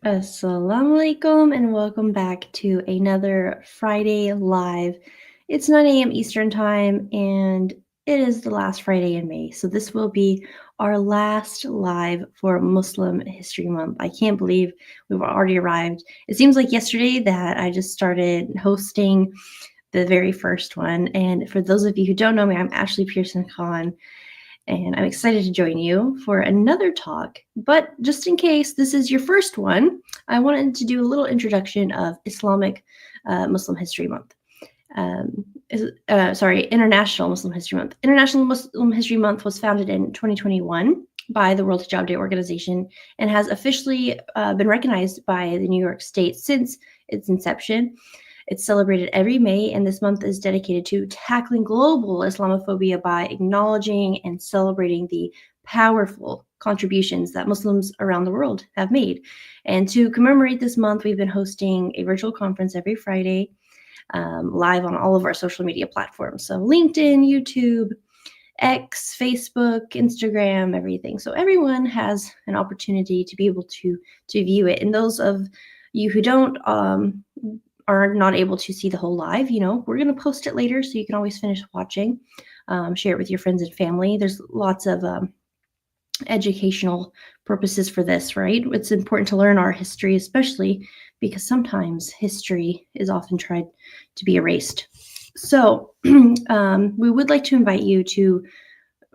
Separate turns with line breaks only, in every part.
Assalamu alaikum and welcome back to another Friday live. It's 9 a.m. Eastern Time and it is the last Friday in May. So this will be our last live for Muslim History Month. I can't believe we've already arrived. It seems like yesterday that I just started hosting the very first one. And for those of you who don't know me, I'm Ashley Pearson Khan and I'm excited to join you for another talk. But just in case this is your first one, I wanted to do a little introduction of Islamic Muslim History Month. International Muslim History Month. International Muslim History Month was founded in 2021 by the World Hijab Day organization and has officially been recognized by the New York State since its inception. It's celebrated every May, and this month is dedicated to tackling global Islamophobia by acknowledging and celebrating the powerful contributions that Muslims around the world have made. And to commemorate this month, we've been hosting a virtual conference every Friday, live on all of our social media platforms. So LinkedIn, YouTube, X, Facebook, Instagram, everything. So everyone has an opportunity to be able to view it. And those of you who don't are not able to see the whole live, we're going to post it later so you can always finish watching, share it with your friends and family. There's lots of educational purposes for this, right? It's important to learn our history, especially because sometimes history is often tried to be erased. So we would like to invite you to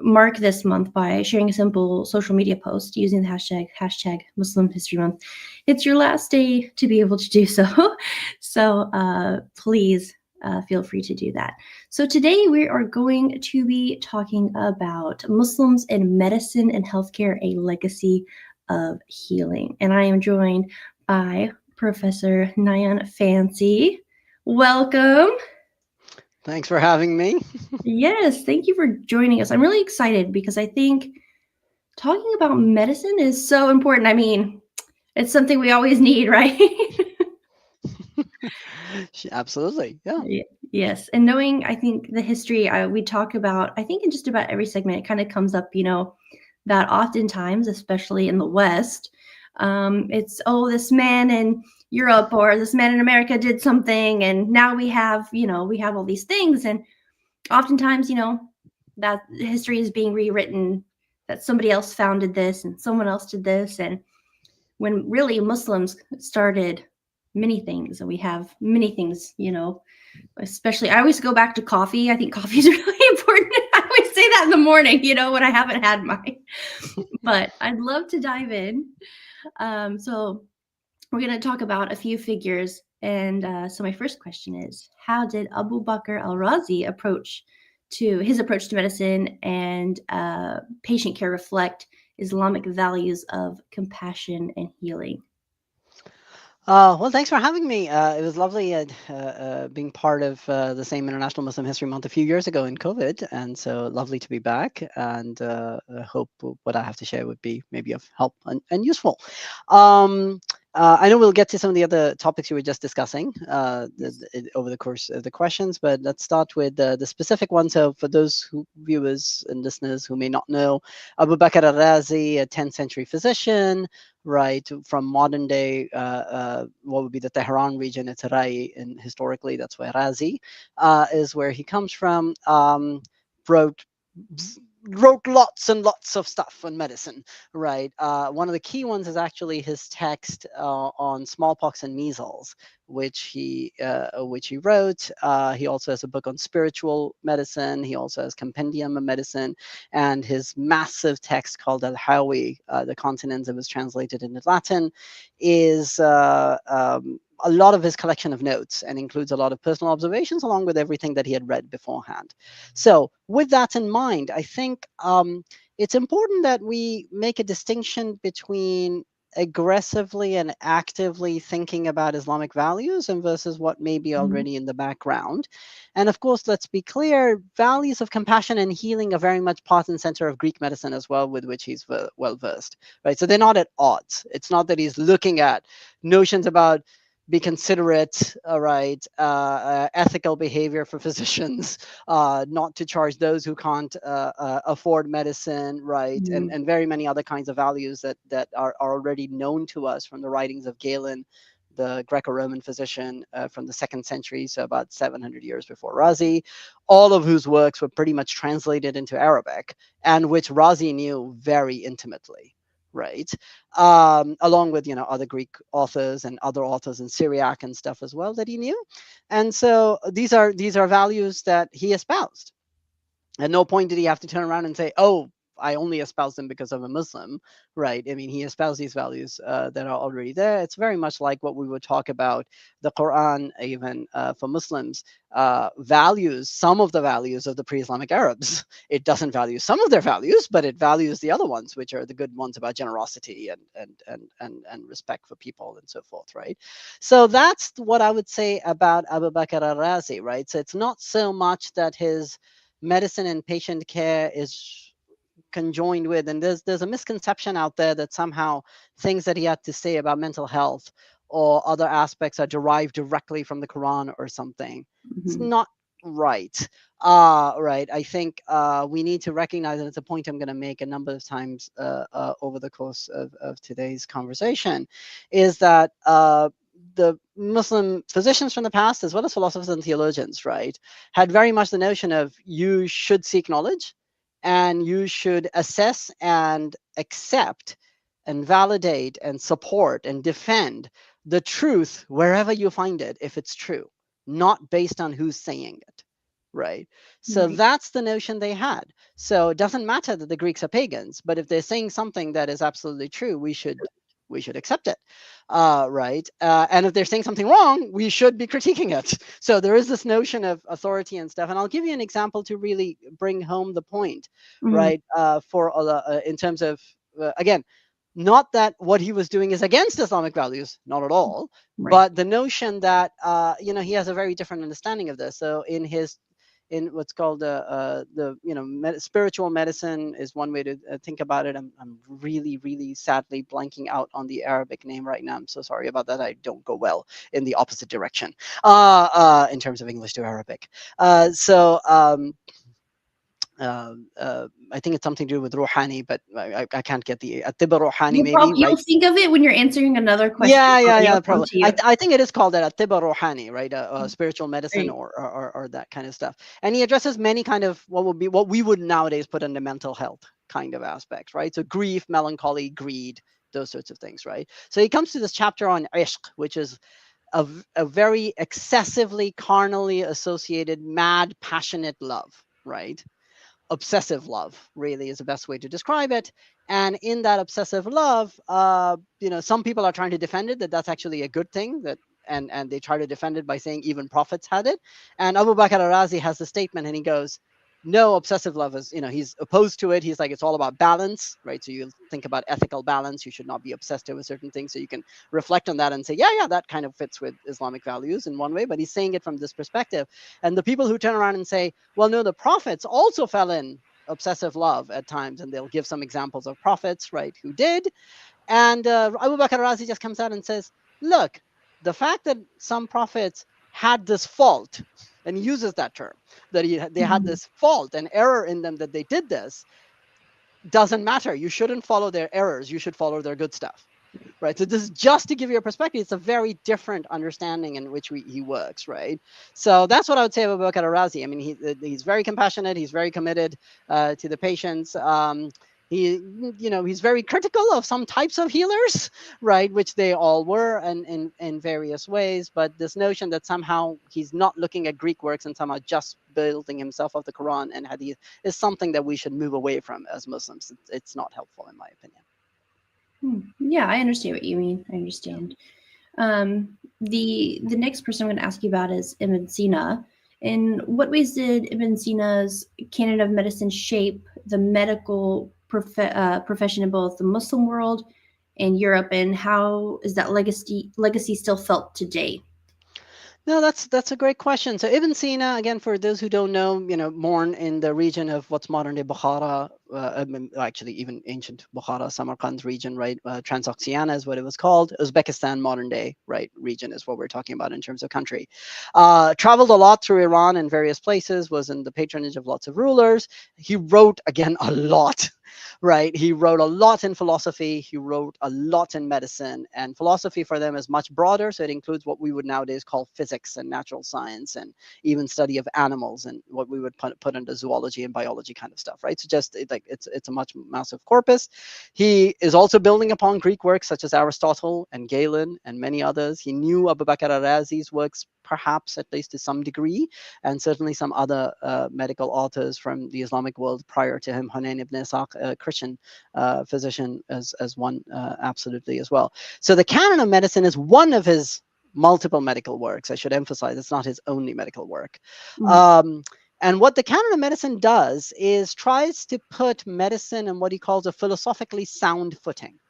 mark this month by sharing a simple social media post using the hashtag Muslim History Month. It's your last day to be able to do so. So please feel free to do that. So today we are going to be talking about Muslims in medicine and healthcare, a legacy of healing. And I am joined by Professor Nayan Fancy. Welcome.
Thanks for having me.
Yes, thank you for joining us. I'm really excited because I think talking about medicine is so important. I mean, it's something we always need, right?
Absolutely. Yeah.
Yes. And knowing, I think, the history we talk about, I think in just about every segment, it kind of comes up, that oftentimes, especially in the West, it's, oh, this man in Europe or this man in America did something. And now we have all these things. And oftentimes, that history is being rewritten, that somebody else founded this and someone else did this. And when really Muslims started many things, and we have many things, especially I always go back to coffee. I think coffee is really important. I always say that in the morning, when I haven't had mine. But I'd love to dive in. So we're going to talk about a few figures. And so my first question is, how did Abu Bakr AlRazi his approach to medicine and patient care reflect Islamic values of compassion and healing?
Well, thanks for having me. It was lovely being part of the same International Muslim History Month a few years ago in COVID. And so lovely to be back. And I hope what I have to share would be maybe of help and useful. Um, I know we'll get to some of the other topics you were just discussing over the course of the questions, but let's start with the specific one. So for those viewers and listeners who may not know, Abu Bakr AlRazi, a 10th century physician, right, from modern day, what would be the Tehran region. It's Rai, and historically that's where Razi is where he comes from. Wrote wrote lots and lots of stuff on medicine, right? One of the key ones is actually his text on smallpox and measles, which he wrote. He also has a book on spiritual medicine. He also has compendium of medicine, and his massive text called Al-Hawi, the continents it was translated into Latin, is a lot of his collection of notes and includes a lot of personal observations along with everything that he had read beforehand. So, with that in mind, I think it's important that we make a distinction between aggressively and actively thinking about Islamic values and versus what may be
Mhm.
already in the background. And of course, let's be clear, values of compassion and healing are very much part and center of Greek medicine as well, with which he's well versed, right? So they're not at odds. It's not that he's looking at notions about be considerate, right? Ethical behavior for physicians, not to charge those who can't afford medicine, right?
Mhm.
And very many other kinds of values that are already known to us from the writings of Galen, the Greco-Roman physician from the second century, so about 700 years before Razi, all of whose works were pretty much translated into Arabic, and which Razi knew very intimately, right? Along with other Greek authors and other authors in Syriac and stuff as well that he knew. And so these are values that he espoused. At no point did he have to turn around and say, "Oh, I only espouse them because I'm a Muslim," right? I mean, he espoused these values that are already there. It's very much like what we would talk about the Quran, even for Muslims, values some of the values of the pre-Islamic Arabs. It doesn't value some of their values, but it values the other ones, which are the good ones about generosity and respect for people and so forth, right? So that's what I would say about Abu Bakr al-Razi, right? So it's not so much that his medicine and patient care is conjoined with, and there's a misconception out there that somehow things that he had to say about mental health or other aspects are derived directly from the Quran or something. It's
Mhm.
not right. Right. I think we need to recognize, and it's a point I'm going to make a number of times over the course of today's conversation, is that the Muslim physicians from the past, as well as philosophers and theologians, right, had very much the notion of you should seek knowledge and you should assess and accept and validate and support and defend the truth wherever you find it, if it's true, not based on who's saying it, right? So
Right.
that's the notion they had. So it doesn't matter that the Greeks are pagans, but if they're saying something that is absolutely true, we should accept it, right? And if they're saying something wrong, we should be critiquing it. So there is this notion of authority and stuff. And I'll give you an example to really bring home the point,
Mhm.
right? In terms of again, not that what he was doing is against Islamic values, not at all,
Right.
but the notion that he has a very different understanding of this. So in what's called the spiritual medicine is one way to think about it. I'm really really sadly blanking out on the Arabic name right now. I'm so sorry about that. I don't go well in the opposite direction in terms of English to Arabic. I think it's something to do with Rouhani, but I can't get the Attiba Rouhani maybe,
You'll
right?
think of it when you're answering another question,
Yeah, yeah,
probably.
yeah,
It'll come
probably.
to
I,
you.
I think it is called that Attiba Rouhani, right? Spiritual medicine
Right.
or that kind of stuff. And he addresses many kind of what we would nowadays put under mental health kind of aspects, right? So grief, melancholy, greed, those sorts of things, right? So he comes to this chapter on ishq, which is a very excessively carnally associated, mad, passionate love, right? Obsessive love really is the best way to describe it. And in that obsessive love, some people are trying to defend it, that that's actually a good thing, that and they try to defend it by saying even prophets had it. And Abu Bakr al-Razi has the statement, and he goes, no, obsessive love is, he's opposed to it. He's like, it's all about balance, right? So you think about ethical balance. You should not be obsessed with certain things. So you can reflect on that and say, yeah, that kind of fits with Islamic values in one way. But he's saying it from this perspective. And the people who turn around and say, well, no, the prophets also fell in obsessive love at times, and they'll give some examples of prophets, right, who did. And Abu Bakr Razi just comes out and says, look, the fact that some prophets had this fault, and he uses that term, that they had
Mhm.
this fault and error in them, that they did this, doesn't matter. You shouldn't follow their errors. You should follow their good stuff. Right. So this is just to give you a perspective. It's a very different understanding in which he works. Right. So that's what I would say about Bakr Razi. I mean, he's very compassionate. He's very committed to the patients. He's very critical of some types of healers, right, which they all were, and in various ways. But this notion that somehow he's not looking at Greek works and somehow just building himself off the Quran and Hadith is something that we should move away from as Muslims. It's not helpful, in my opinion.
Yeah, I understand what you mean. I understand. The next person I'm going to ask you about is Ibn Sina. In what ways did Ibn Sina's canon of medicine shape the medical profession in both the Muslim world and Europe, and how is that legacy still felt today?
No, that's a great question. So Ibn Sina, again, for those who don't know, born in the region of what's modern day Bukhara, actually even ancient Bukhara, Samarkand region, right? Transoxiana is what it was called. Uzbekistan, modern day, right, region is what we're talking about in terms of country. Traveled a lot through Iran and various places, was in the patronage of lots of rulers. He wrote, again, a lot, right? He wrote a lot in philosophy. He wrote a lot in medicine. And philosophy for them is much broader. So it includes what we would nowadays call physics and natural science, and even study of animals, and what we would put into zoology and biology kind of stuff, right? So just it's a much massive corpus. He is also building upon Greek works such as Aristotle and Galen and many others. He knew Abu Bakr AlRazi's works, perhaps at least to some degree, and certainly some other medical authors from the Islamic world prior to him, Hunayn ibn Ishaq, a Christian physician, as one, absolutely, as well. So the canon of medicine is one of his multiple medical works. I should emphasize it's not his only medical work.
Mm.
Um, and what the canon of medicine does is tries to put medicine in what he calls a philosophically sound footing,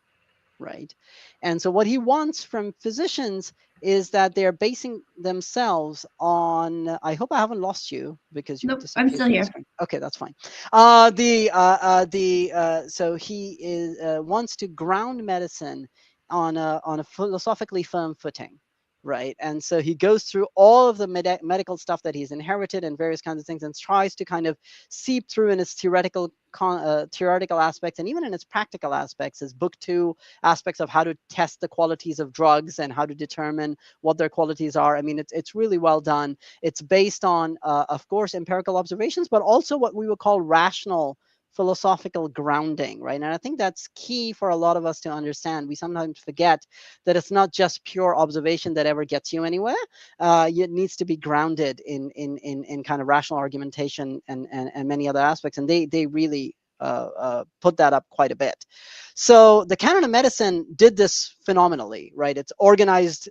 right? And so what he wants from physicians is that they're basing themselves on. I hope I haven't lost you because you've
Nope, I'm
disappeared
still
from the
here.
screen. Okay, that's fine. So he is wants to ground medicine on a philosophically firm footing, right? And so he goes through all of the medical stuff that he's inherited and various kinds of things, and tries to kind of seep through in its theoretical aspects, and even in its practical aspects. His book 2, aspects of how to test the qualities of drugs and how to determine what their qualities are. I mean, it's really well done. It's based on, of course, empirical observations, but also what we would call rational philosophical grounding, right? And I think that's key for a lot of us to understand. We sometimes forget that it's not just pure observation that ever gets you anywhere. It needs to be grounded in kind of rational argumentation and many other aspects. And they really put that up quite a bit. So the canon of medicine did this phenomenally, right? It's organized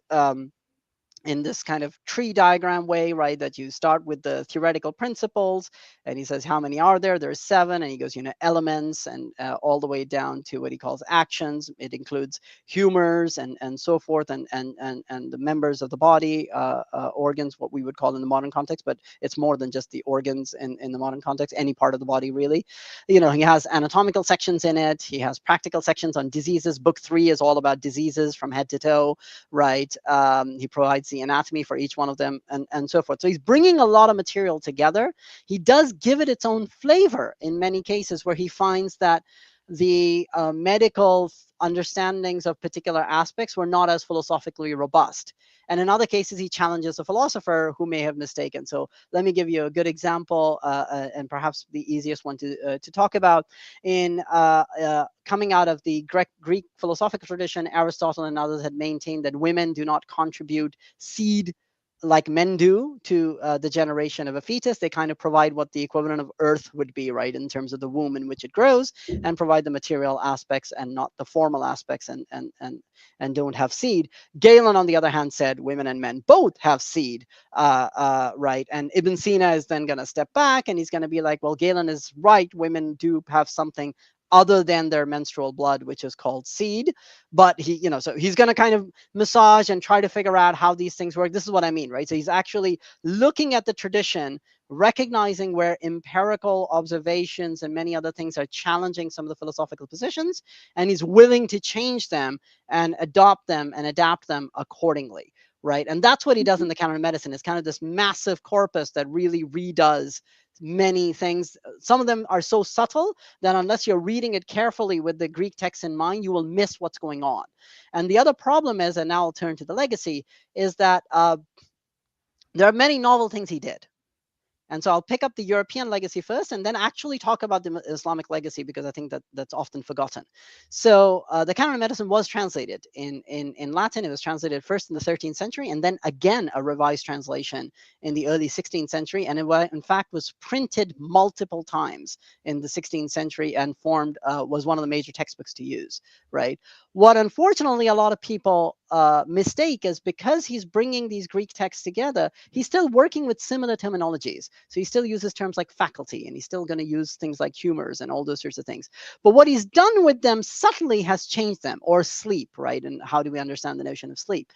in this kind of tree diagram way, right? That you start with the theoretical principles, and he says, how many are there? There's 7, and he goes, elements, and all the way down to what he calls actions. It includes humors and so forth, and the members of the body, organs, what we would call in the modern context, but it's more than just the organs in the modern context, any part of the body, really. He has anatomical sections in it. He has practical sections on diseases. Book 3 is all about diseases from head to toe, right? He provides the anatomy for each one of them, and so forth. So he's bringing a lot of material together. He does give it its own flavor in many cases, where he finds that the medical understandings of particular aspects were not as philosophically robust. And in other cases, he challenges a philosopher who may have mistaken. So let me give you a good example, and perhaps the easiest one to talk about. In coming out of the Greek philosophical tradition, Aristotle and others had maintained that women do not contribute seed like men do to the generation of a fetus. They kind of provide what the equivalent of earth would be, right, in terms of the womb in which it grows, and provide the material aspects and not the formal aspects, and don't have seed. Galen, on the other hand, said women and men both have seed, right? And Ibn Sina is then going to step back, and he's going to be like, well, Galen is right. Women do have something other than their menstrual blood, which is called seed. But so he's going to kind of massage and try to figure out how these things work. This is what I mean, right? So he's actually looking at the tradition, recognizing where empirical observations and many other things are challenging some of the philosophical positions, and he's willing to change them and adopt them and adapt them accordingly, right? And that's what he does in the canon of medicine. It's kind of this massive corpus that really redoes many things. Some of them are so subtle that unless you're reading it carefully with the Greek text in mind, you will miss what's going on. And the other problem is, and now I'll turn to the legacy, is that there are many novel things he did. And so I'll pick up the European legacy first, and then actually talk about the Islamic legacy, because I think that's often forgotten. So the canon of medicine was translated in Latin. It was translated first in the 13th century, and then again a revised translation in the early 16th century. And it, in fact, was printed multiple times in the 16th century, and was one of the major textbooks to use, right? What unfortunately a lot of people mistake is, because he's bringing these Greek texts together, he's still working with similar terminologies. So he still uses terms like faculty, and he's still going to use things like humors and all those sorts of things. But what he's done with them subtly has changed them, or sleep, right? And how do we understand the notion of sleep?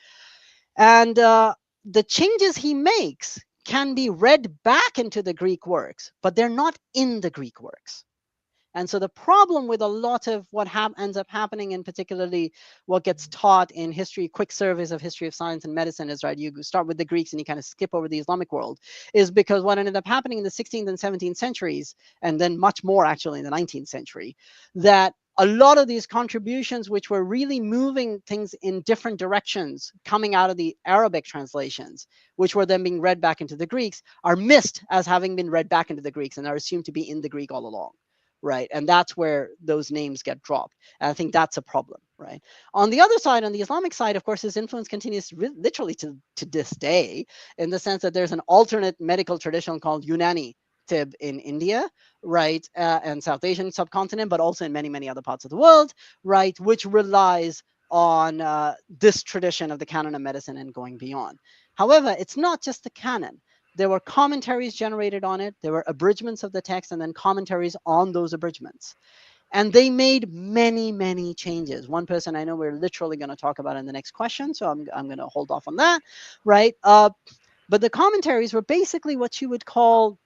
And the changes he makes can be read back into the Greek works, but they're not in the Greek works. And so the problem with a lot of what ends up happening, and particularly what gets taught in history, quick surveys of history of science and medicine, is right, you start with the Greeks and you kind of skip over the Islamic world, is because what ended up happening in the 16th and 17th centuries, and then much more actually in the 19th century, that a lot of these contributions, which were really moving things in different directions coming out of the Arabic translations, which were then being read back into the Greeks, are missed as having been read back into the Greeks and are assumed to be in the Greek all along. Right. And that's where those names get dropped. And I think that's a problem. Right. On the other side, on the Islamic side, of course, his influence continues literally to this day, in the sense that there's an alternate medical tradition called Unani Tib in India, right, and South Asian subcontinent, but also in many, many other parts of the world, right, which relies on this tradition of the canon of medicine and going beyond. However, it's not just the canon. There were commentaries generated on it. There were abridgments of the text and then commentaries on those abridgments. And they made many, many changes. One person I know we're literally going to talk about in the next question, so I'm going to hold off on that, right? But the commentaries were basically what you would call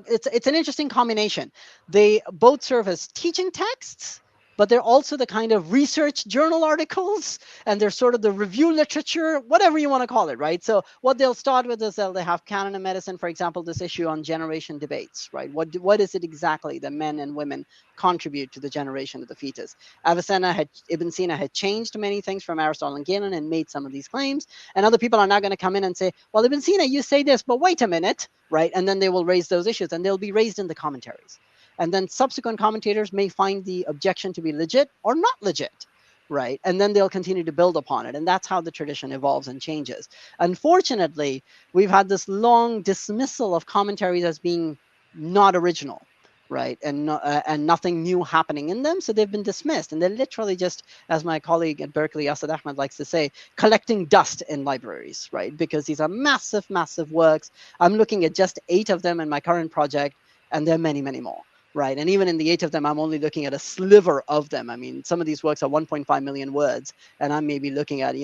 it's an interesting combination. They both serve as teaching texts, but they're also the kind of research journal articles, and they're sort of the review literature, whatever you want to call it, right? So what they'll start with is they have canon of medicine, for example, this issue on generation debates, right? What is it exactly that men and women contribute to the generation of the fetus? Ibn Sina had changed many things from Aristotle and Galen and made some of these claims, and other people are now going to come in and say, well, Ibn Sina, you say this, but wait a minute, right? And then they will raise those issues, and they'll be raised in the commentaries. And then subsequent commentators may find the objection to be legit or not legit, right? And then they'll continue to build upon it. And that's how the tradition evolves and changes. Unfortunately, we've had this long dismissal of commentaries as being not original, right? And nothing new happening in them. So they've been dismissed. And they're literally just, as my colleague at Berkeley, Asad Ahmed, likes to say, collecting dust in libraries, right? Because these are massive, massive works. I'm looking at just 8 of them in my current project, and there are many, many more. Right. And even in the 8 of them, I'm only looking at a sliver of them. I mean, some of these works are 1.5 million words, and I'm maybe looking at,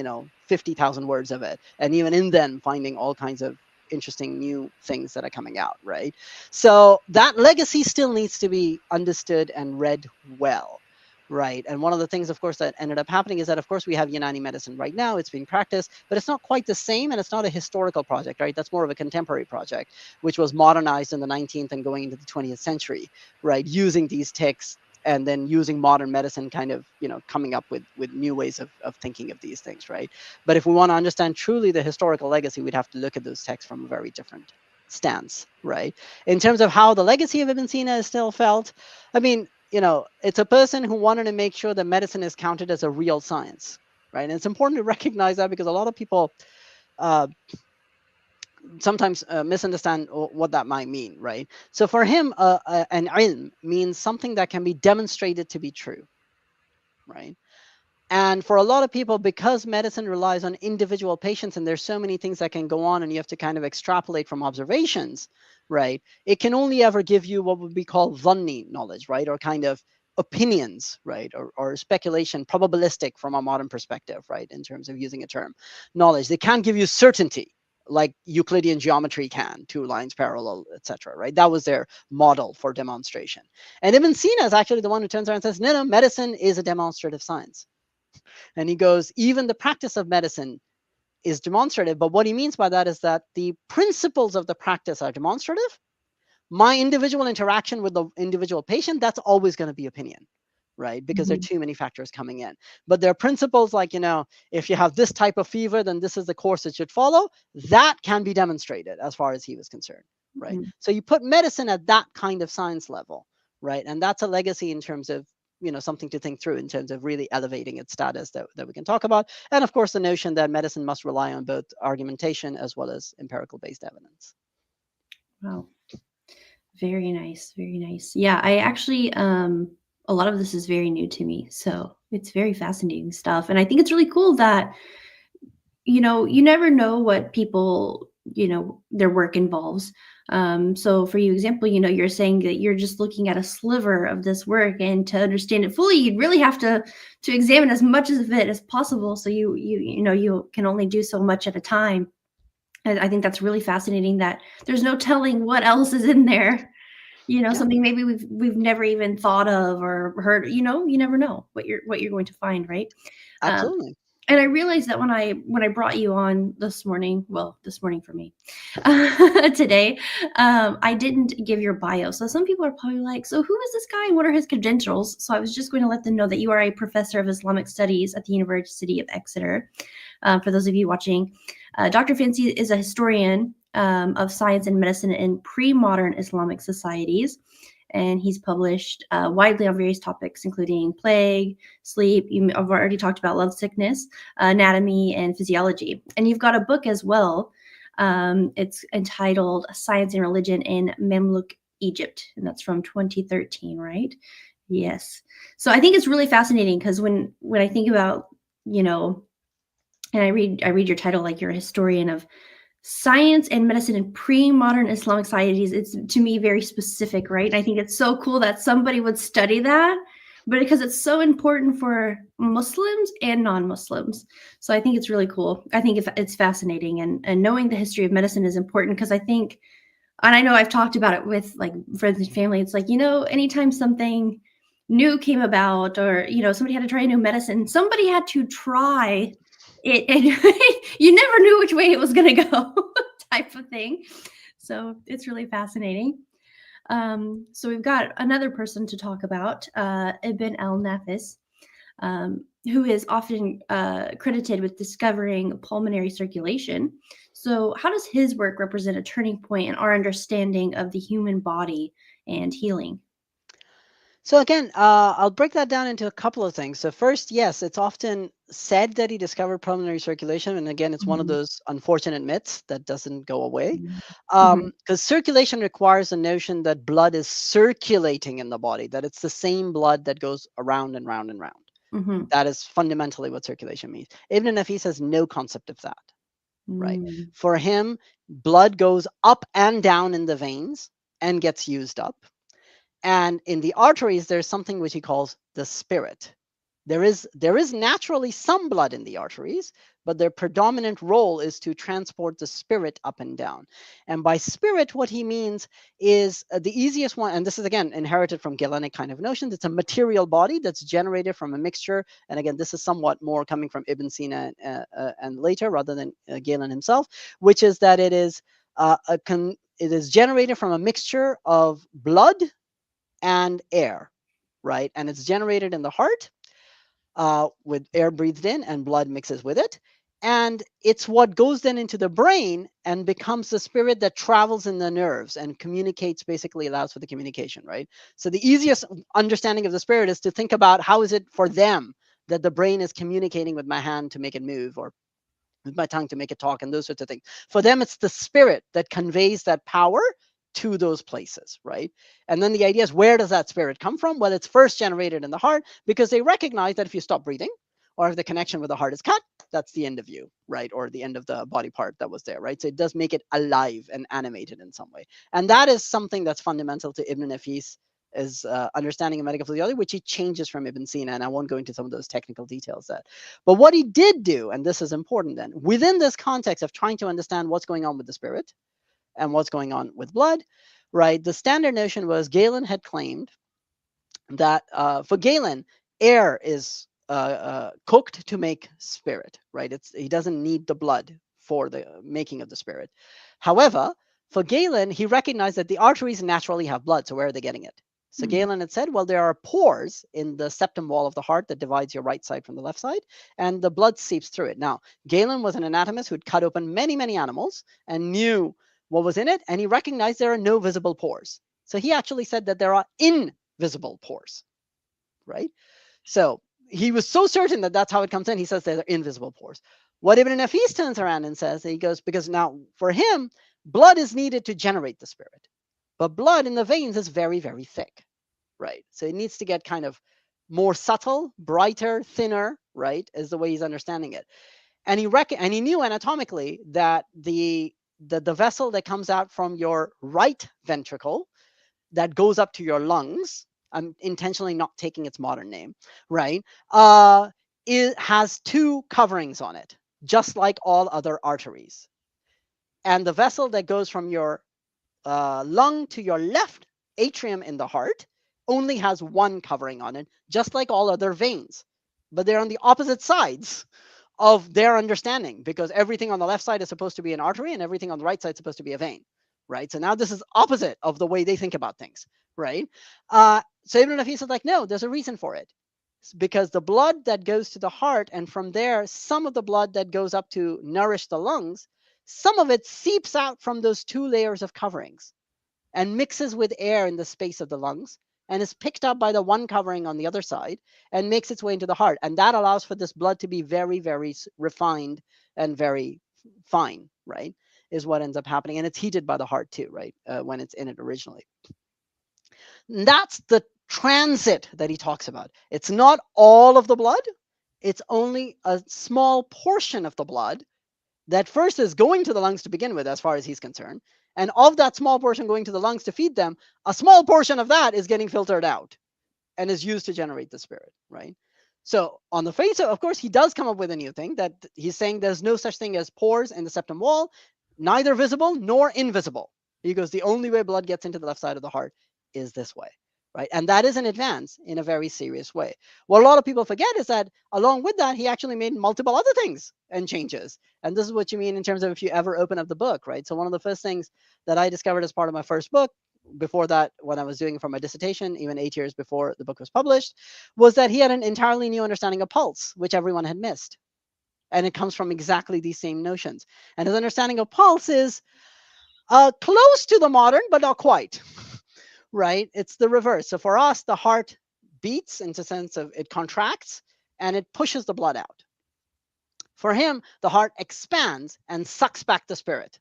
50,000 words of it. And even in them, finding all kinds of interesting new things that are coming out. Right. So that legacy still needs to be understood and read well. Right. And one of the things, of course, that ended up happening is that, of course, we have Unani medicine right now. It's being practiced, but it's not quite the same. And it's not a historical project. Right. That's more of a contemporary project, which was modernized in the 19th and going into the 20th century. Right. Using these texts and then using modern medicine kind of, coming up with new ways of thinking of these things. Right. But if we want to understand truly the historical legacy, we'd have to look at those texts from a very different stance. Right. In terms of how the legacy of Ibn Sina is still felt, I mean, it's a person who wanted to make sure that medicine is counted as a real science, right? And it's important to recognize that, because a lot of people sometimes misunderstand what that might mean, right? So for him, an ilm means something that can be demonstrated to be true, right? And for a lot of people, because medicine relies on individual patients and there's so many things that can go on and you have to kind of extrapolate from observations, right? It can only ever give you what would be called dhanni knowledge, right? Or kind of opinions, right? Or speculation, probabilistic from a modern perspective, right? In terms of using a term, knowledge. They can't give you certainty like Euclidean geometry can, 2 lines parallel, etc. Right? That was their model for demonstration. And Ibn Sina is actually the one who turns around and says, no, medicine is a demonstrative science. And he goes, even the practice of medicine is demonstrative. But what he means by that is that the principles of the practice are demonstrative. My individual interaction with the individual patient, that's always going to be opinion, right? Because there are too many factors coming in. But there are principles like, if you have this type of fever, then this is the course it should follow. That can be demonstrated as far as he was concerned, right? So you put medicine at that kind of science level, right? And that's a legacy in terms of, something to think through in terms of really elevating its status that we can talk about. And of course, the notion that medicine must rely on both argumentation as well as empirical based evidence.
Wow. Very nice. Very nice. Yeah, I actually, a lot of this is very new to me. So it's very fascinating stuff. And I think it's really cool that, you never know what people, their work involves. So for you example, you're saying that you're just looking at a sliver of this work, and to understand it fully, you'd really have to examine as much of it as possible. So you can only do so much at a time. And I think that's really fascinating that there's no telling what else is in there.
Yeah,
something maybe we've never even thought of or heard. You never know what you're going to find, right? Um,
absolutely.
and I realized that when I brought you on this morning, well, this morning for me, today, I didn't give your bio. So some people are probably like, so who is this guy and what are his credentials? So I was just going to let them know that you are a professor of Islamic studies at the University of Exeter. For those of you watching, Dr. Fancy is a historian of science and medicine in pre-modern Islamic societies. And he's published widely on various topics, including plague, sleep. I've already talked about love sickness, anatomy, and physiology. And you've got a book as well. It's entitled Science and Religion in Mamluk Egypt, and that's from 2013, right? Yes. So I think it's really fascinating because when I think about, you know, and I read your title, like you're a historian of science and medicine in pre-modern Islamic societies. It's to me very specific, right? And I think it's so cool that somebody would study that, but because it's so important for Muslims and non-Muslims. So I think it's really cool. I think it's fascinating, and knowing the history of medicine is important because I think, and I know I've talked about it with like friends and family. It's like, anytime something new came about, or somebody had to try a new medicine, somebody had to try it, and you never knew which way it was going to go, type of thing. So it's really fascinating. So we've got another person to talk about, Ibn al-Nafis, who is often credited with discovering pulmonary circulation. So, how does his work represent a turning point in our understanding of the human body and healing?
So again, I'll break that down into a couple of things. So first, yes, it's often said that he discovered pulmonary circulation, and again, it's one of
Mhm.
those unfortunate myths that doesn't go away,
Mhm. Mhm.
because circulation requires the notion that blood is circulating in the body, that it's the same blood that goes around and round and round.
Mhm.
That is fundamentally what circulation means. Ibn Nafis has no concept of that, right?
Mm.
For him, blood goes up and down in the veins and gets used up. And in the arteries, there's something which he calls the spirit. There is naturally some blood in the arteries, but their predominant role is to transport the spirit up and down. And by spirit, what he means is the easiest one, and this is again inherited from Galenic kind of notions. It's a material body that's generated from a mixture. And again, this is somewhat more coming from Ibn Sina and later, rather than Galen himself, which is that it is generated from a mixture of blood and air, right? And it's generated in the heart with air breathed in and blood mixes with it. And it's what goes then into the brain and becomes the spirit that travels in the nerves and communicates, basically allows for the communication, right? So the easiest understanding of the spirit is to think about how is it for them that the brain is communicating with my hand to make it move, or with my tongue to make it talk, and those sorts of things. For them, it's the spirit that conveys that power to those places, right? And then the idea is, where does that spirit come from? Well, it's first generated in the heart, because they recognize that if you stop breathing, or if the connection with the heart is cut, that's the end of you, right? Or the end of the body part that was there, right? So it does make it alive and animated in some way. And that is something that's fundamental to Ibn Nafis, is understanding of medical physiology, which he changes from Ibn Sina. And I won't go into some of those technical details that. But what he did do, and this is important then, within this context of trying to understand what's going on with the spirit and what's going on with blood, right? The standard notion was, Galen had claimed that for Galen, air is cooked to make spirit, right? He doesn't need the blood for the making of the spirit. However, for Galen, he recognized that the arteries naturally have blood, so where are they getting it? So
Mm.
Galen had said, well, there are pores in the septum wall of the heart that divides your right side from the left side, and the blood seeps through it. Now, Galen was an anatomist who'd cut open many, many animals and knew what was in it, and he recognized there are no visible pores. So he actually said that there are invisible pores, right? So he was so certain that that's how it comes in. He says they're invisible pores. What Ibn Nafis turns around and says, he goes, because now for him, blood is needed to generate the spirit, but blood in the veins is very, very thick, right? So it needs to get kind of more subtle, brighter, thinner, right? Is the way he's understanding it. And he knew anatomically that the vessel that comes out from your right ventricle that goes up to your lungs. I'm intentionally not taking its modern name, right? It has two coverings on it, just like all other arteries. And the vessel that goes from your lung to your left atrium in the heart only has one covering on it, just like all other veins, but they're on the opposite sides of their understanding, because everything on the left side is supposed to be an artery and everything on the right side is supposed to be a vein, right? So now this is opposite of the way they think about things, right? So Ibn Nafis is like, no, there's a reason for it. It's because the blood that goes to the heart, and from there, some of the blood that goes up to nourish the lungs, some of it seeps out from those two layers of coverings and mixes with air in the space of the lungs and is picked up by the one covering on the other side and makes its way into the heart. And that allows for this blood to be very, very refined and very fine, right? Is what ends up happening. And it's heated by the heart too, right? When it's in it originally. And that's the transit that he talks about. It's not all of the blood, it's only a small portion of the blood that first is going to the lungs to begin with, as far as he's concerned. And of that small portion going to the lungs to feed them, a small portion of that is getting filtered out and is used to generate the spirit, right? So on the face of course, he does come up with a new thing, that he's saying there's no such thing as pores in the septum wall, neither visible nor invisible. He goes, the only way blood gets into the left side of the heart is this way, right? And that is an advance in a very serious way. What a lot of people forget is that along with that, he actually made multiple other things and changes. And this is what you mean in terms of if you ever open up the book, right? So one of the first things that I discovered as part of my first book, before that, when I was doing it for my dissertation, even 8 years before the book was published, was that he had an entirely new understanding of pulse, which everyone had missed. And it comes from exactly these same notions. And his understanding of pulse is close to the modern, but not quite, right? It's the reverse. So for us, the heart beats in the sense of it contracts and it pushes the blood out. For him, the heart expands and sucks back the spirit.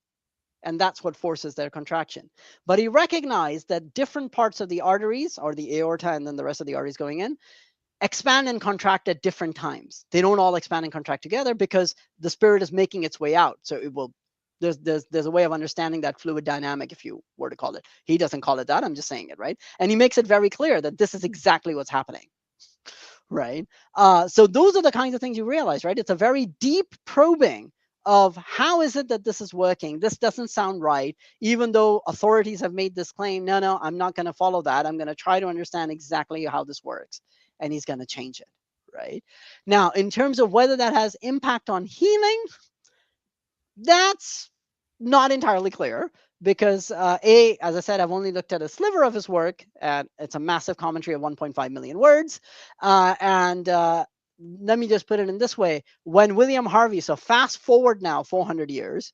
And that's what forces their contraction. But he recognized that different parts of the arteries, or the aorta and then the rest of the arteries going in, expand and contract at different times. They don't all expand and contract together because the spirit is making its way out. So it will, there's a way of understanding that fluid dynamic, if you were to call it. He doesn't call it that, I'm just saying it, right? And he makes it very clear that this is exactly what's happening, right? So those are the kinds of things you realize, right? It's a very deep probing of how is it that this is working? This doesn't sound right, even though authorities have made this claim. No, I'm not going to follow that. I'm going to try to understand exactly how this works. And he's going to change it, right? Now, in terms of whether that has impact on healing, that's not entirely clear, because as I said, I've only looked at a sliver of his work, and it's a massive commentary of 1.5 million words. Let me just put it in this way. When William Harvey, so fast forward now 400 years,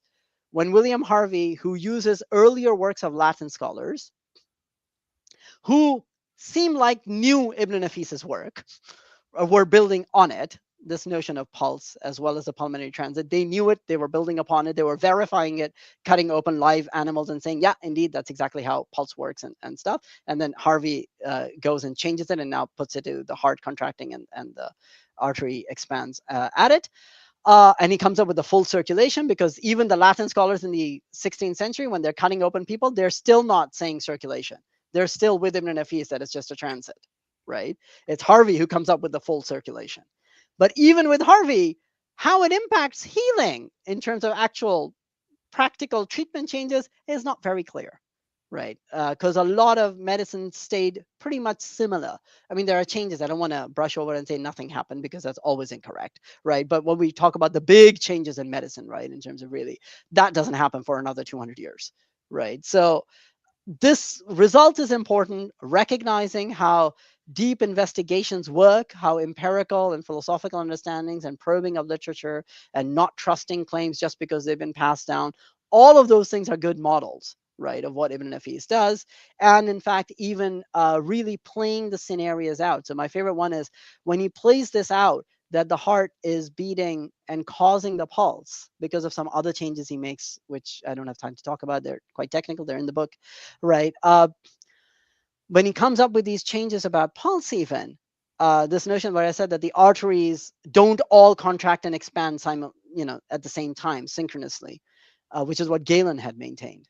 when William Harvey, who uses earlier works of Latin scholars, who seem like knew Ibn Nafis's work, were building on it, this notion of pulse as well as the pulmonary transit. They knew it, they were building upon it, they were verifying it, cutting open live animals and saying, yeah, indeed, that's exactly how pulse works and stuff. And then Harvey goes and changes it and now puts it to the heart contracting and the artery expands at it. And he comes up with the full circulation, because even the Latin scholars in the 16th century, when they're cutting open people, they're still not saying circulation. They're still with Ibn Nafis that it's just a transit, right? It's Harvey who comes up with the full circulation. But even with Harvey, how it impacts healing in terms of actual practical treatment changes is not very clear, right? Because a lot of medicine stayed pretty much similar. I mean, there are changes. I don't want to brush over and say nothing happened, because that's always incorrect, right? But when we talk about the big changes in medicine, right, in terms of really, that doesn't happen for another 200 years, right? So this result is important, recognizing how deep investigations work, how empirical and philosophical understandings and probing of literature and not trusting claims just because they've been passed down. All of those things are good models, right, of what Ibn Nafis does. And in fact, even really playing the scenarios out. So my favorite one is when he plays this out, that the heart is beating and causing the pulse because of some other changes he makes, which I don't have time to talk about. They're quite technical. They're in the book, right? When he comes up with these changes about pulse, even this notion where I said that the arteries don't all contract and expand at the same time, synchronously, which is what Galen had maintained.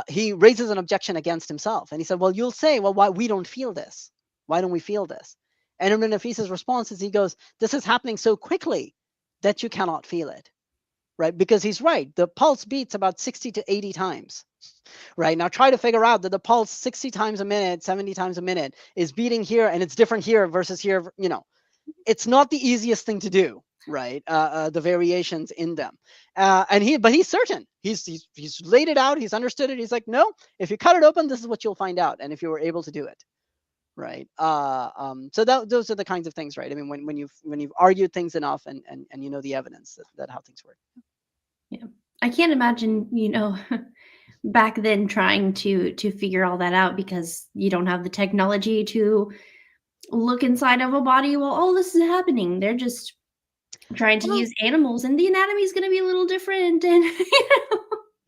He raises an objection against himself, and he said, well, you'll say, well, why we don't feel this? Why don't we feel this? And Ibn Nafis's response is, he goes, this is happening so quickly that you cannot feel it, right? Because he's right. The pulse beats about 60 to 80 times right? Now try to figure out that the pulse 60 times a minute, 70 times a minute is beating here and it's different here versus here, it's not the easiest thing to do, right? The variations in them, but he's certain. He's laid it out. He's understood it. He's like, no, if you cut it open, this is what you'll find out, and if you were able to do it, right? So those are the kinds of things, right? I mean, when you've argued things enough, and you know the evidence that how things work.
Yeah. I can't imagine, back then trying to figure all that out because you don't have the technology to look inside of a body while all this is happening. They're just trying to
Well,
use animals and the anatomy is going to be a little different and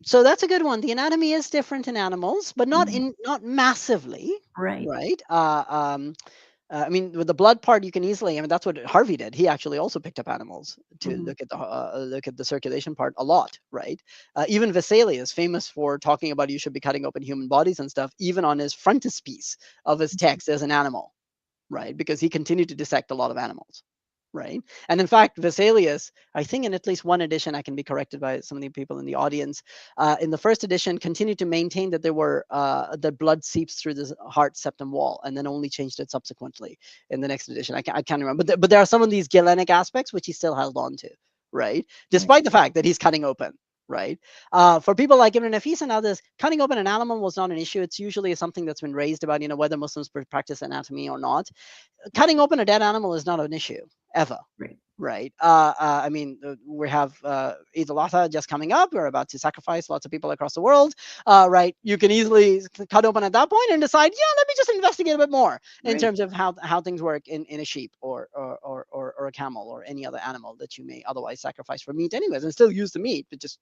so that's a good one. The anatomy is different in animals, but
Mhm.
not massively,
Right.
right? I mean, with the blood part, you can easily. I mean, that's what Harvey did. He actually also picked up animals to
Mhm.
look at the circulation part a lot, right? Even Vesalius, famous for talking about you should be cutting open human bodies and stuff. Even on his frontispiece of his text, there's an animal, right? Because he continued to dissect a lot of animals, right? And in fact, Vesalius, I think in at least one edition, I can be corrected by some of the people in the audience, in the first edition, continued to maintain that the blood seeps through the heart septum wall, and then only changed it subsequently in the next edition. I can't remember, but there are some of these Galenic aspects which he still held on to, right?
Right.
Despite the fact that he's cutting open. Right. For people like Ibn Nafis and others, cutting open an animal was not an issue. It's usually something that's been raised about, whether Muslims practice anatomy or not. Cutting open a dead animal is not an issue ever.
Right.
Right. I mean, we have Eid al-Adha just coming up. We're about to sacrifice lots of people across the world. Right. You can easily cut open at that point and decide, yeah, let me just investigate a bit more in
Right.
terms of how things work in a sheep or a camel or any other animal that you may otherwise sacrifice for meat anyways, and still use the meat. But just,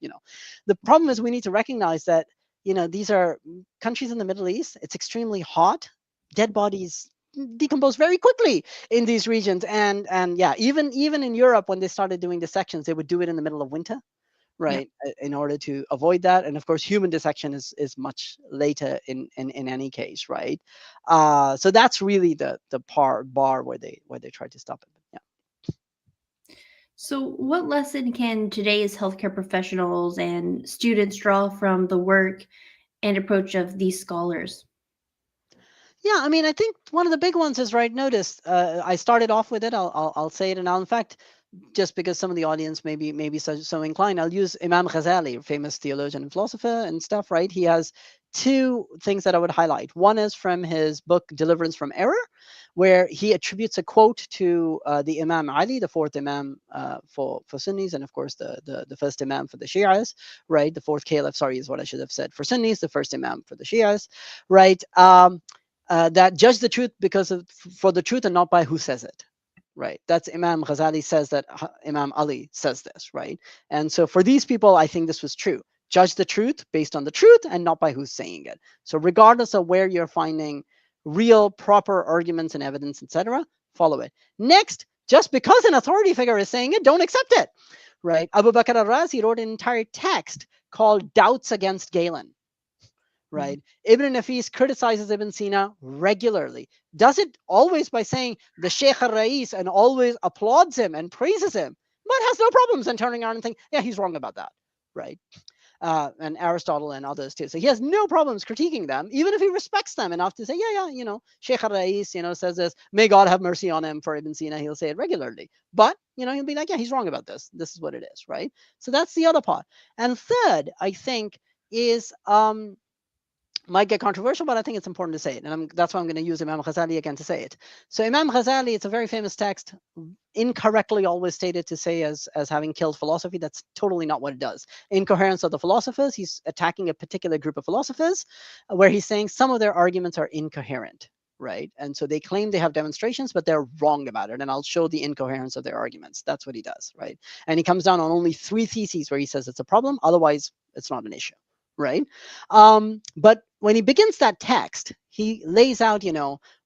the problem is we need to recognize that, these are countries in the Middle East. It's extremely hot. Dead bodies decompose very quickly in these regions, and yeah, even in Europe, when they started doing dissections, they would do it in the middle of winter,
Yeah.
right? In order to avoid that. And of course, human dissection is much later in any case, right? So that's really the bar where they tried to stop it. Yeah.
So, what lesson can today's healthcare professionals and students draw from the work and approach of these scholars?
Yeah, I mean, I think one of the big ones is, right, notice, I started off with it. I'll say it, and in fact, just because some of the audience maybe so inclined, I'll use Imam Ghazali, famous theologian and philosopher and stuff, right? He has two things that I would highlight. One is from his book Deliverance from Error, where he attributes a quote to the Imam Ali, the fourth Imam for Sunnis, and of course the first Imam for the Shias, right? The fourth Caliph, sorry, is what I should have said, for Sunnis, the first Imam for the Shias, right? That judge the truth for the truth and not by who says it. Right. That's Imam Ghazali says that Imam Ali says this, right? And so for these people, I think this was true. Judge the truth based on the truth and not by who's saying it. So regardless of where you're finding real, proper arguments and evidence, etc., follow it. Next, just because an authority figure is saying it, don't accept it. Right. Abu Bakr AlRazi wrote an entire text called Doubts Against Galen,
Mhm.
right? Ibn Nafis criticizes Ibn Sina regularly, does it always by saying the Sheikh al-Rais and always applauds him and praises him, but has no problems in turning around and think, yeah, he's wrong about that, right? And Aristotle and others too. So he has no problems critiquing them, even if he respects them enough to say, yeah, Sheikh al-Rais, says this, may God have mercy on him. For Ibn Sina, he'll say it regularly. But, he'll be like, yeah, he's wrong about this. This is what it is, right? So that's the other part. And third, I think, is might get controversial, but I think it's important to say it. And that's why I'm going to use Imam Ghazali again to say it. So Imam Ghazali, it's a very famous text, incorrectly always stated to say as having killed philosophy. That's totally not what it does. Incoherence of the philosophers, he's attacking a particular group of philosophers, where he's saying some of their arguments are incoherent. Right. And so they claim they have demonstrations, but they're wrong about it. And I'll show the incoherence of their arguments. That's what he does. Right. And he comes down on only 3 theses where he says it's a problem. Otherwise, it's not an issue. Right. But when he begins that text, he lays out,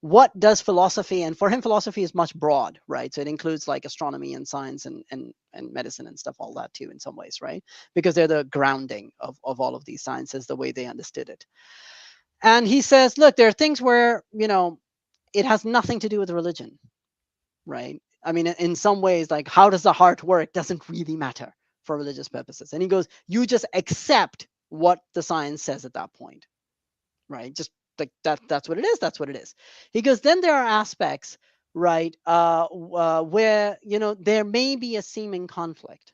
what does philosophy, and for him, philosophy is much broad, right? So it includes like astronomy and science and medicine and stuff, all that too, in some ways, right? Because they're the grounding of all of these sciences, the way they understood it. And he says, look, there are things where, it has nothing to do with religion, right? I mean, in some ways, like how does the heart work doesn't really matter for religious purposes. And he goes, you just accept what the science says at that point, right? Just like that's what it is. That's what it is. He goes, then there are aspects, right, where there may be a seeming conflict,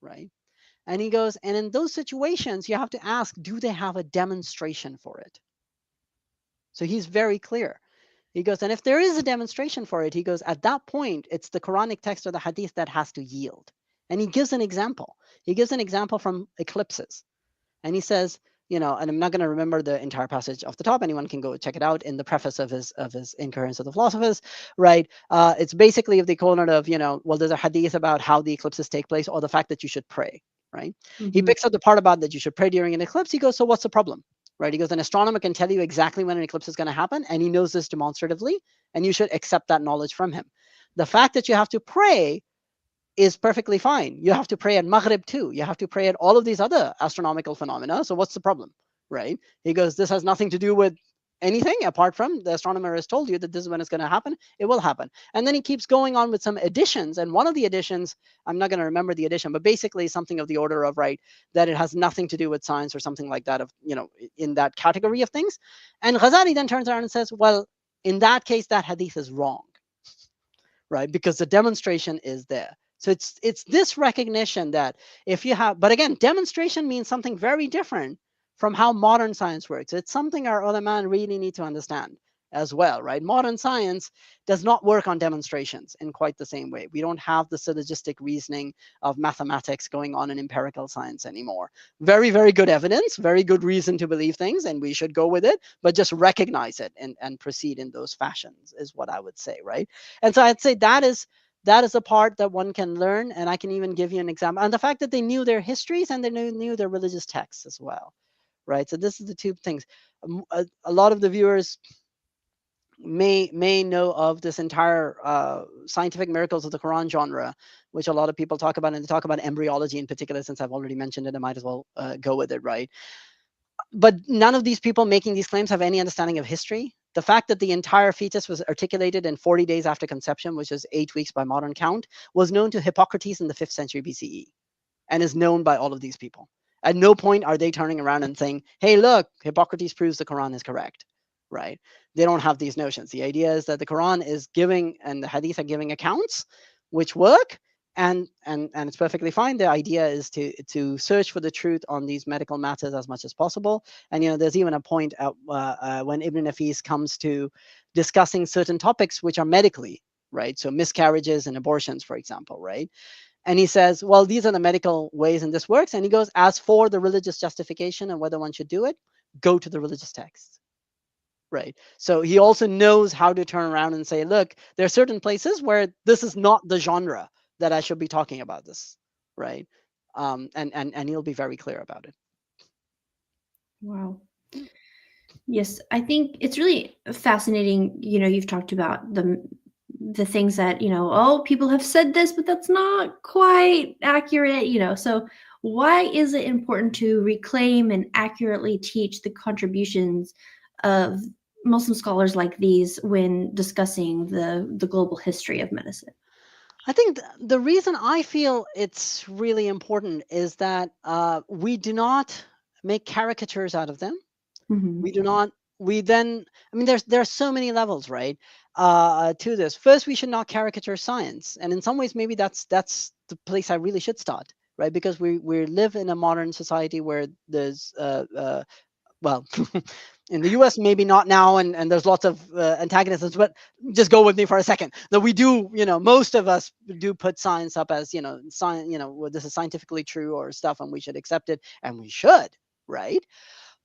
right? And he goes, and in those situations, you have to ask, do they have a demonstration for it? So he's very clear. He goes, and if there is a demonstration for it, he goes, at that point, it's the Quranic text or the hadith that has to yield. And he gives an example. He gives an example from eclipses. And he says, and I'm not going to remember the entire passage off the top. Anyone can go check it out in the preface of his Incoherence of the Philosophers, right? It's basically of the equivalent of, well, there's a hadith about how the eclipses take place or the fact that you should pray, right? He
Mhm.
picks up the part about that you should pray during an eclipse. He goes, so what's the problem? Right? He goes, an astronomer can tell you exactly when an eclipse is going to happen, and he knows this demonstratively, and you should accept that knowledge from him. The fact that you have to pray is perfectly fine. You have to pray at Maghrib too. You have to pray at all of these other astronomical phenomena. So what's the problem, right? He goes, this has nothing to do with anything apart from the astronomer has told you that this is when it's going to happen. It will happen. And then he keeps going on with some additions. And one of the additions, I'm not going to remember the addition, but basically something of the order of, right, that it has nothing to do with science or something like that, of, in that category of things. And Ghazali then turns around and says, well, in that case, that hadith is wrong, right? Because the demonstration is there. So it's this recognition that if you have, but again, demonstration means something very different from how modern science works. It's something our ulama really need to understand as well, right? Modern science does not work on demonstrations in quite the same way. We don't have the syllogistic reasoning of mathematics going on in empirical science anymore. Very, very good evidence, very good reason to believe things, and we should go with it, but just recognize it and proceed in those fashions is what I would say, right? And so I'd say that is a part that one can learn, and I can even give you an example. And the fact that they knew their histories and they knew their religious texts as well, right? So this is the two things. A lot of the viewers may know of this entire scientific miracles of the Quran genre, which a lot of people talk about, and they talk about embryology in particular. Since I've already mentioned it, I might as well go with it, right? But none of these people making these claims have any understanding of history. The fact that the entire fetus was articulated in 40 days after conception, which is 8 weeks by modern count, was known to Hippocrates in the 5th century BCE and is known by all of these people. At no point are they turning around and saying, hey, look, Hippocrates proves the Quran is correct, right? They don't have these notions. The idea is that the Quran is giving and the Hadith are giving accounts which work, and it's perfectly fine. The idea is to search for the truth on these medical matters as much as possible. And there's even a point at, when Ibn Nafis comes to discussing certain topics which are medically, right? So miscarriages and abortions, for example, right? And he says, well, these are the medical ways and this works. And he goes, as for the religious justification and whether one should do it, go to the religious texts. Right. So he also knows how to turn around and say, look, there are certain places where this is not the genre that I should be talking about this. Right. And he'll be very clear about it.
Wow. Yes, I think it's really fascinating. You've talked about the things that, oh, people have said this, but that's not quite accurate. So why is it important to reclaim and accurately teach the contributions of Muslim scholars like these when discussing the global history of medicine?
I think the reason I feel it's really important is that we do not make caricatures out of them. We
Hmm.
do not. We then. I mean, there are so many levels, right? To this. First, we should not caricature science, and in some ways, maybe that's the place I really should start, right? Because we live in a modern society where there's well, in the US, maybe not now, and there's lots of antagonisms, but just go with me for a second. That we do, most of us do put science up as, science, well, this is scientifically true or stuff, and we should accept it, and we should, right?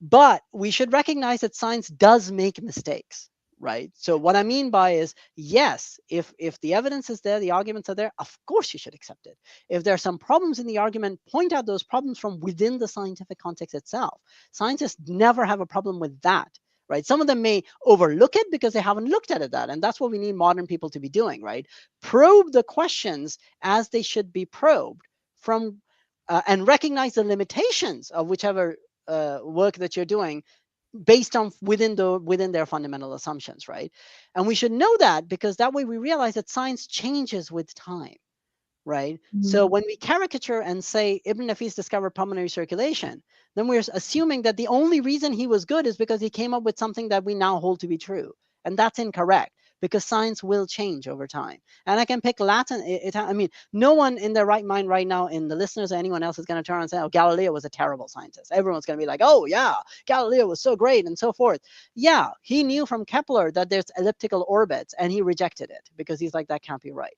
But we should recognize that science does make mistakes, right? So what I mean by is, yes, if the evidence is there, the arguments are there, of course you should accept it. If there are some problems in the argument, point out those problems from within the scientific context itself. Scientists never have a problem with that. Right. Some of them may overlook it because they haven't looked at it that. And that's what we need modern people to be doing, right? Probe the questions as they should be probed from and recognize the limitations of whichever work that you're doing based on within their fundamental assumptions, right? And we should know that because that way we realize that science changes with time. right? So
Mhm.
when we caricature and say Ibn Nafis discovered pulmonary circulation, then we're assuming that the only reason he was good is because he came up with something that we now hold to be true. And that's incorrect, because science will change over time. And I can pick Latin. I mean, no one in their right mind right now, in the listeners or anyone else, is going to turn around and say, oh, Galileo was a terrible scientist. Everyone's going to be like, oh, yeah, Galileo was so great and so forth. Yeah, he knew from Kepler that there's elliptical orbits, and he rejected it because he's like, that can't be right.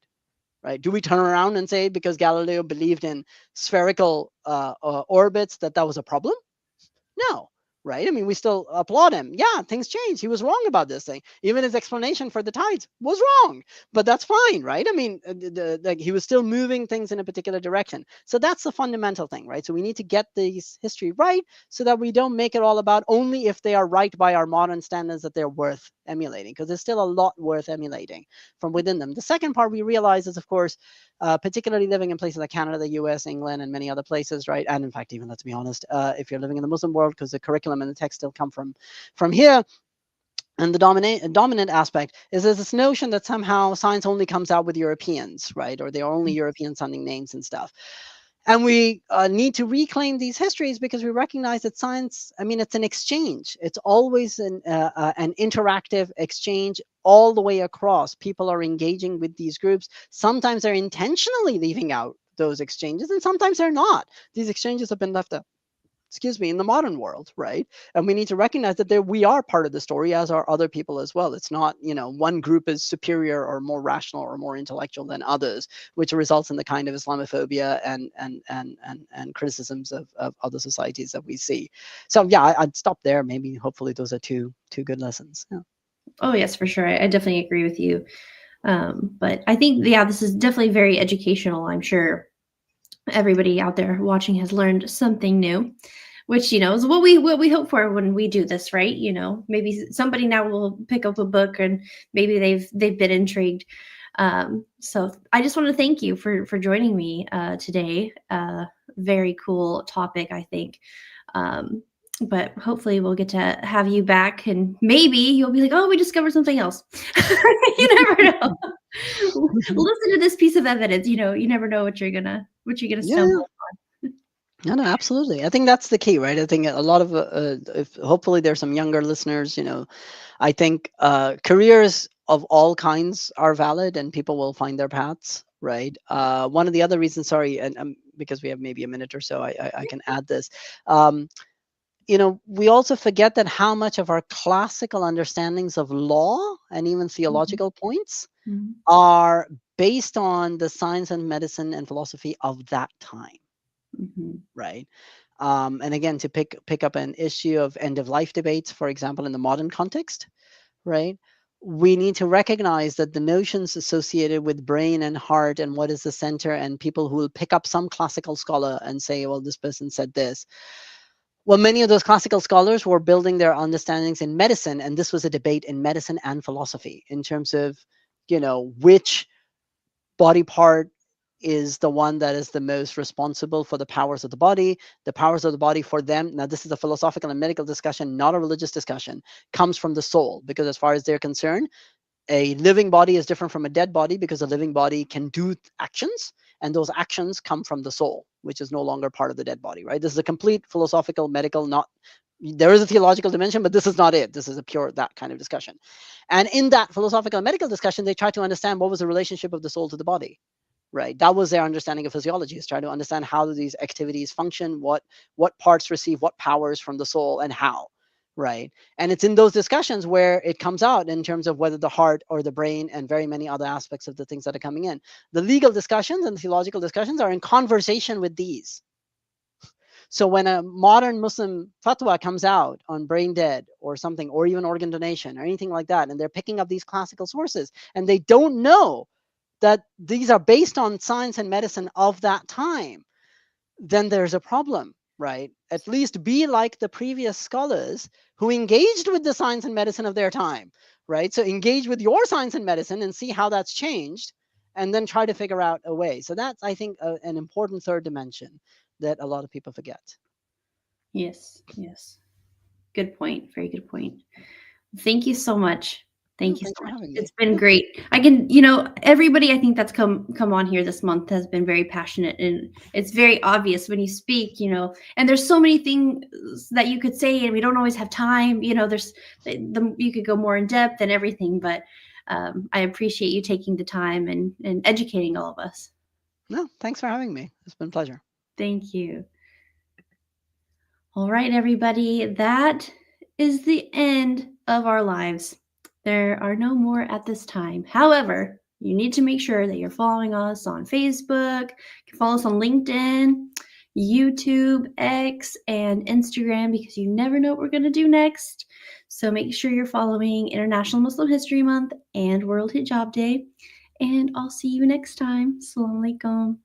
Right? Do we turn around and say because Galileo believed in spherical orbits that that was a problem? No, right? I mean, we still applaud him. Yeah, things change. He was wrong about this thing. Even his explanation for the tides was wrong, but that's fine, right? I mean, like he was still moving things in a particular direction. So that's the fundamental thing, right? So we need to get these history right so that we don't make it all about only if they are right by our modern standards that they're worth emulating, because there's still a lot worth emulating from within them. The second part we realize is, of course, particularly living in places like Canada, the US, England, and many other places, right? And in fact, even let's be honest, if you're living in the Muslim world, because the curriculum and the text still come from here. And the dominant aspect is there's this notion that somehow science only comes out with Europeans, right? Or they are only European sounding names and stuff. And we need to reclaim these histories because we recognize that science, I mean, it's an exchange. It's always an interactive exchange all the way across. People are engaging with these groups. Sometimes they're intentionally leaving out those exchanges, and sometimes they're not. These exchanges have been left out, excuse me, in the modern world, right? And we need to recognize that there we are part of the story, as are other people as well. It's not, one group is superior or more rational or more intellectual than others, which results in the kind of Islamophobia and criticisms of other societies that we see. So yeah, I'd stop there. Maybe hopefully those are two good lessons. Yeah.
Oh yes, for sure. I definitely agree with you. But I think, yeah, this is definitely very educational. I'm sure everybody out there watching has learned something new, which is what we hope for when we do this, right? Maybe somebody now will pick up a book and maybe they've been intrigued. So I just want to thank you for joining me today. Very cool topic, I think. But hopefully we'll get to have you back, and maybe you'll be like, oh, we discovered something else. You never know. Listen to this piece of evidence. You never know what you're gonna
Yeah.
stumble.
No, no, absolutely. I think that's the key, right? I think a lot of, if hopefully there's some younger listeners, I think careers of all kinds are valid and people will find their paths, right? One of the other reasons, sorry, and because we have maybe a minute or so, I can add this. Um, we also forget that how much of our classical understandings of law and even
Mhm,
theological points
mhm,
are based on the science and medicine and philosophy of that time,
mhm,
right? And again, to pick up an issue of end of life debates, for example, in the modern context, right? We need to recognize that the notions associated with brain and heart and what is the center, and people who will pick up some classical scholar and say, well, this person said this. Well, many of those classical scholars were building their understandings in medicine, and this was a debate in medicine and philosophy in terms of, which body part is the one that is the most responsible for the powers of the body. The powers of the body for them, now this is a philosophical and medical discussion, not a religious discussion, comes from the soul, because as far as they're concerned, a living body is different from a dead body because a living body can do actions, and those actions come from the soul, which is no longer part of the dead body, right? This is a complete philosophical, medical, not, there is a theological dimension, but this is not it. This is a pure that kind of discussion. And in that philosophical and medical discussion, they try to understand what was the relationship of the soul to the body, right? That was their understanding of physiology, is try to understand how do these activities function, what parts receive what powers from the soul, and how, right? And it's in those discussions where it comes out in terms of whether the heart or the brain and very many other aspects of the things that are coming in. The legal discussions and theological discussions are in conversation with these. So when a modern Muslim fatwa comes out on brain dead or something, or even organ donation or anything like that, and they're picking up these classical sources and they don't know that these are based on science and medicine of that time, then there's a problem, right? At least be like the previous scholars who engaged with the science and medicine of their time, right? So engage with your science and medicine and see how that's changed, and then try to figure out a way. So that's, I think, an important third dimension that a lot of people forget.
Yes, yes. Good point. Very good point. Thank you so much.
No,
Thank you so
thanks for
much.
having me.
It's been
Yeah.
great. everybody I think that's come on here this month has been very passionate, and it's very obvious when you speak, and there's so many things that you could say, and we don't always have time. There's you could go more in depth and everything, but I appreciate you taking the time and educating all of us.
No, thanks for having me. It's been a pleasure.
Thank you. All right, everybody, that is the end of our lives. There are no more at this time. However, you need to make sure that you're following us on Facebook, you can follow us on LinkedIn, YouTube, X, and Instagram because you never know what we're going to do next. So make sure you're following International Muslim History Month and World Hijab Day. And I'll see you next time. Assalamu alaikum.